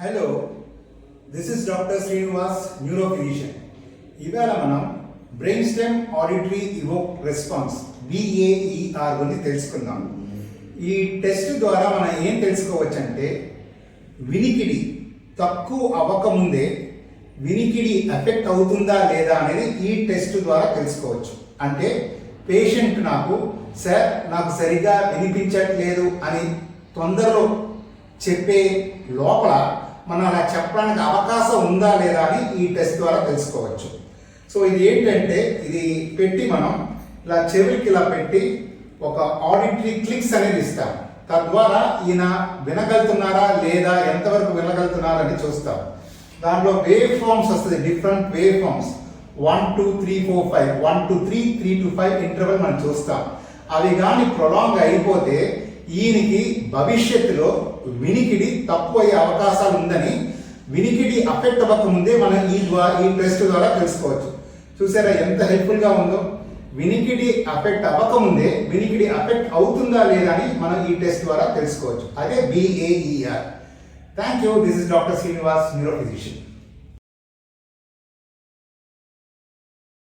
Hello, this is doctor Srinivas, neuro physician. ఇవాళ మనం brain stem auditory evoke response BAER గురించి తెలుసుకుందాం. ఈ టెస్ట్ ద్వారా మనం ఏం తెలుసుకోవచ్చు అంటే వినికిడి తక్కువ అవ్వకముందే వినికిడి ఎఫెక్ట్ అవుతుందా లేదా అనేది ఈ టెస్ట్ ద్వారా తెలుసుకోవచ్చు. అంటే పేషెంట్ నాకు సరిగా వినిపించట్లేదు అని తొందరలో చెప్పే లోపల మనం అలా చెప్పడానికి అవకాశం ఉందా లేదా అని ఈ టెస్ట్ ద్వారా తెలుసుకోవచ్చు. సో ఇది ఏంటంటే ఇది పెట్టి మనం ఇలా చెవులకి ఇలా పెట్టి ఒక ఆడిటరీ క్లిక్స్ అనేది ఇస్తాం. తద్వారా ఈయన వినగలుగుతున్నారా లేదా, ఎంతవరకు వినగలుగుతున్నారని చూస్తాం. దాంట్లో వేవ్ ఫార్మ్స్ వస్తుంది, different wave forms 1 2 3 4 5 1 2 3 3 to 5 interval మనం చూస్తాం. అవి కానీ ప్రొలాంగ్ అయిపోతే ఈయనకి భవిష్యత్తులో వినికిడి తక్కువ అయ్యే అవకాశాలు ఉందని వినికిడి అఫెక్ట్ అవ్వకముందే మనం ఈ టెస్ట్ ద్వారా తెలుసుకోవచ్చు. చూసారా ఎంత హెల్ప్ఫుల్గా ఉందో. వినికిడి అఫెక్ట్ అవ్వకముందే వినికిడి అఫెక్ట్ అవుతుందా లేదా అని మనం ఈ టెస్ట్ ద్వారా తెలుసుకోవచ్చు. అదే BAER. Thank you. This is doctor Srinivas, neuro physician.